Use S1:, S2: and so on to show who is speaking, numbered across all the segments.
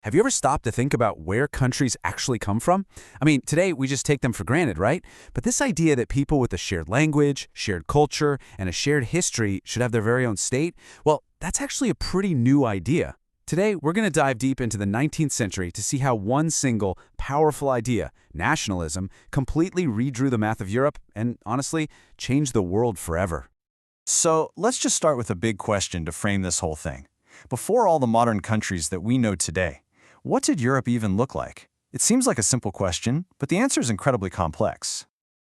S1: Have you ever stopped to think about where countries actually come from? I mean, today we just take them for granted, right? But this idea that people with a shared language, shared culture, and a shared history should have their very own state, well, that's actually a pretty new idea. Today, we're going to dive deep into the 19th century to see how one single, powerful idea, nationalism, completely redrew the map of Europe and, honestly, changed the world forever.
S2: So let's just start with a big question to frame this whole thing. Before all the modern countries that we know today, what did Europe even look like? It seems like a simple question, but the answer is incredibly complex.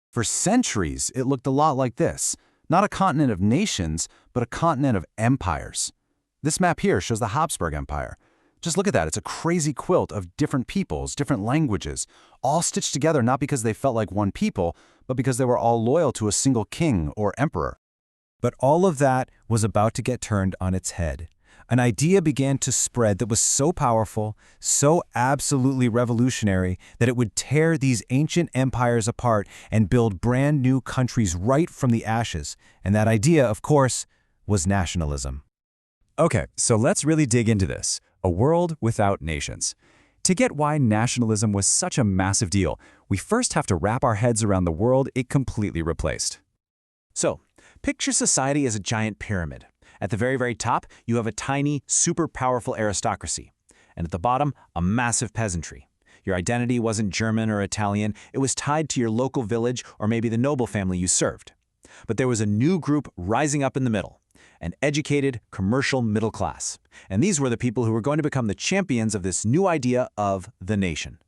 S1: For centuries, it looked a lot like this. Not a continent of nations, but a continent of empires. This map here shows the Habsburg Empire. Just look at that. It's a crazy quilt of different peoples, different languages, all stitched together not because they felt like one people, but because they were all loyal to a single king or emperor. But all of that was about to get turned on its head. An idea began to spread that was so powerful, so absolutely revolutionary, that it would tear these ancient empires apart and build brand new countries right from the ashes. And that idea, of course, was nationalism. Okay, so let's really dig into this. A world without nations. To get why nationalism was such a massive deal, we first have to wrap our heads around the world it completely replaced. So, picture society as a giant pyramid. At the very, very top, you have a tiny, super powerful aristocracy. And at the bottom, a massive peasantry. Your identity wasn't German or Italian, it was tied to your local village or maybe the noble family you served. But there was a new group rising up in the middle, an educated, commercial middle class. And these were the people who were going to become the champions of this new idea of the nation.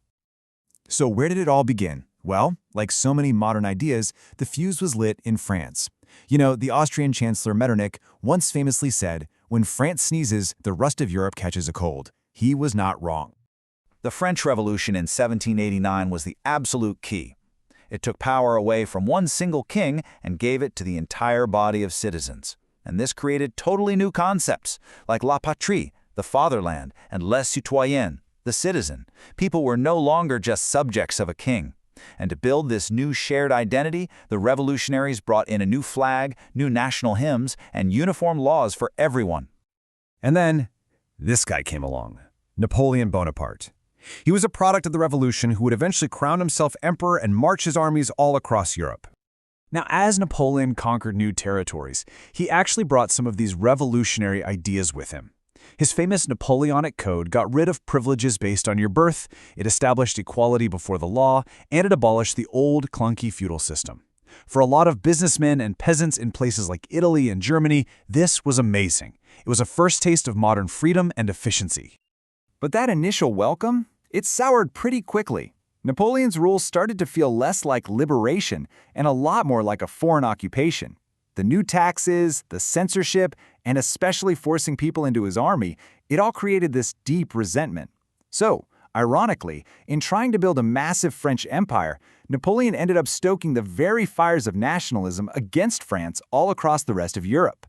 S2: So where did it all begin? Well, like so many modern ideas, the fuse was lit in France. You know, the Austrian Chancellor Metternich once famously said, "When France sneezes, the rest of Europe catches a cold." He was not wrong. The French Revolution in 1789 was the absolute key. It took power away from one single king and gave it to the entire body of citizens. And this created totally new concepts, like la patrie, the fatherland, and les citoyens, the citizen. People were no longer just subjects of a king. And to build this new shared identity, the revolutionaries brought in a new flag, new national hymns, and uniform laws for everyone.
S1: And then, this guy came along, Napoleon Bonaparte. He was a product of the revolution who would eventually crown himself emperor and march his armies all across Europe. Now, as Napoleon conquered new territories, he actually brought some of these revolutionary ideas with him. His famous Napoleonic Code got rid of privileges based on your birth, it established equality before the law, and it abolished the old, clunky feudal system. For a lot of businessmen and peasants in places like Italy and Germany, this was amazing. It was a first taste of modern freedom and efficiency.
S2: But that initial welcome, it soured pretty quickly. Napoleon's rule started to feel less like liberation and a lot more like a foreign occupation. The new taxes, the censorship, and especially forcing people into his army, it all created this deep resentment. So, ironically, in trying to build a massive French empire, Napoleon ended up stoking the very fires of nationalism against France all across the rest of Europe.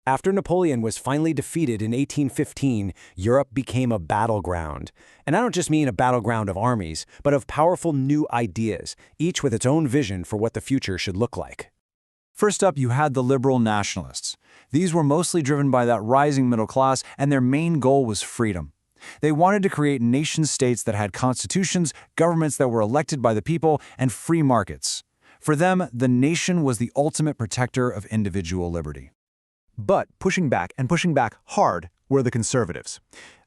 S3: After Napoleon was finally defeated in 1815, Europe became a battleground. And I don't just mean a battleground of armies, but of powerful new ideas, each with its own vision for what the future should look like.
S2: First up, you had the liberal nationalists. These were mostly driven by that rising middle class, and their main goal was freedom. They wanted to create nation-states that had constitutions, governments that were elected by the people, and free markets. For them, the nation was the ultimate protector of individual liberty. But pushing back hard were the conservatives.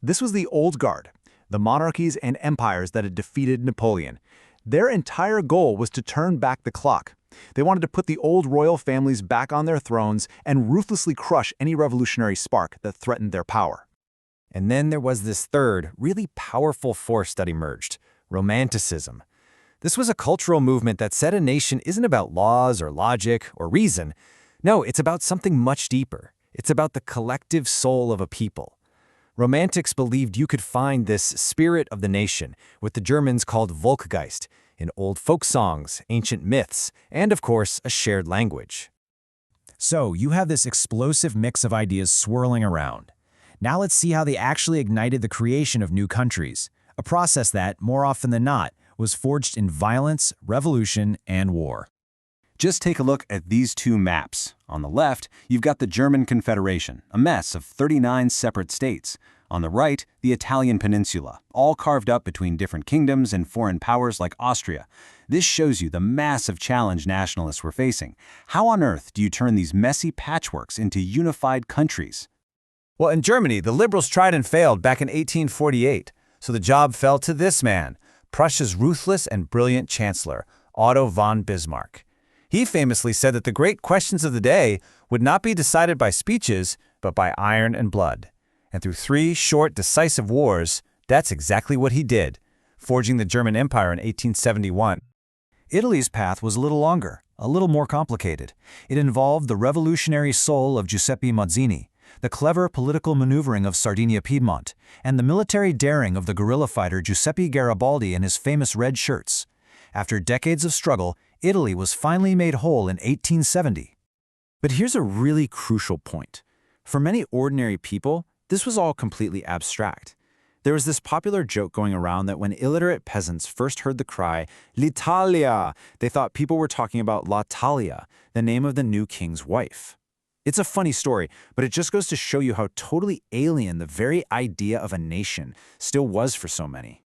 S2: This was the old guard, the monarchies and empires that had defeated Napoleon. Their entire goal was to turn back the clock. They wanted to put the old royal families back on their thrones and ruthlessly crush any revolutionary spark that threatened their power.
S3: And then there was this third, really powerful force that emerged: Romanticism. This was a cultural movement that said a nation isn't about laws or logic or reason. No, it's about something much deeper. It's about the collective soul of a people. Romantics believed you could find this spirit of the nation, what the Germans called Volksgeist, in old folk songs, ancient myths, and of course, a shared language.
S1: So, you have this explosive mix of ideas swirling around. Now let's see how they actually ignited the creation of new countries, a process that, more often than not, was forged in violence, revolution, and war. Just take a look at these two maps. On the left, you've got the German Confederation, a mess of 39 separate states. On the right, the Italian peninsula, all carved up between different kingdoms and foreign powers like Austria. This shows you the massive challenge nationalists were facing. How on earth do you turn these messy patchworks into unified countries?
S3: Well, in Germany, the liberals tried and failed back in 1848, so the job fell to this man, Prussia's ruthless and brilliant chancellor, Otto von Bismarck. He famously said that the great questions of the day would not be decided by speeches, but by iron and blood. And through 3 short, decisive wars, that's exactly what he did, forging the German Empire in 1871.
S2: Italy's path was a little longer, a little more complicated. It involved the revolutionary soul of Giuseppe Mazzini, the clever political maneuvering of Sardinia-Piedmont, and the military daring of the guerrilla fighter Giuseppe Garibaldi in his famous red shirts. After decades of struggle, Italy was finally made whole in 1870.
S4: But here's a really crucial point. For many ordinary people, this was all completely abstract. There was this popular joke going around that when illiterate peasants first heard the cry, "L'Italia," they thought people were talking about La Talia, the name of the new king's wife. It's a funny story, but it just goes to show you how totally alien the very idea of a nation still was for so many.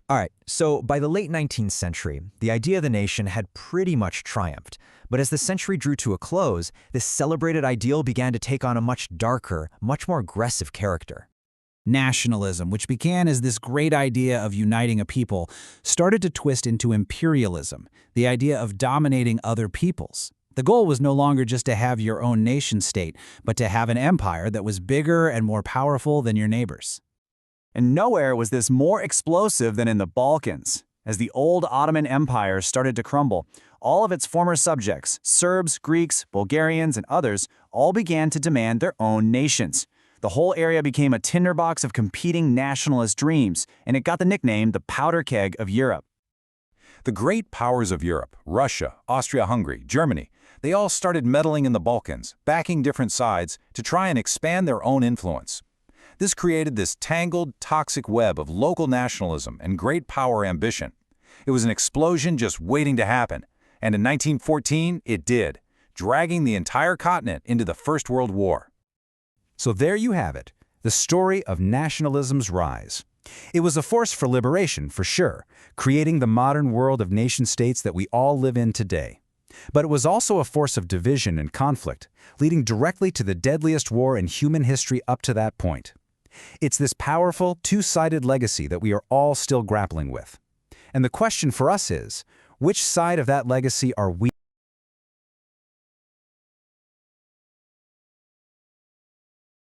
S3: All right, so by the late 19th century, the idea of the nation had pretty much triumphed. But as the century drew to a close, this celebrated ideal began to take on a much darker, much more aggressive character.
S5: Nationalism, which began as this great idea of uniting a people, started to twist into imperialism, the idea of dominating other peoples. The goal was no longer just to have your own nation-state, but to have an empire that was bigger and more powerful than your neighbors.
S2: And nowhere was this more explosive than in the Balkans. As the old Ottoman Empire started to crumble, all of its former subjects, Serbs, Greeks, Bulgarians, and others, all began to demand their own nations. The whole area became a tinderbox of competing nationalist dreams, and it got the nickname the powder keg of Europe.
S6: The great powers of Europe, Russia, Austria-Hungary, Germany, they all started meddling in the Balkans, backing different sides to try and expand their own influence. This created this tangled, toxic web of local nationalism and great power ambition. It was an explosion just waiting to happen, and in 1914 it did, dragging the entire continent into the First World War.
S2: So there you have it, the story of nationalism's rise. It was a force for liberation, for sure, creating the modern world of nation-states that we all live in today. But it was also a force of division and conflict, leading directly to the deadliest war in human history up to that point. It's this powerful, two-sided legacy that we are all still grappling with. And the question for us is, which side of that legacy are we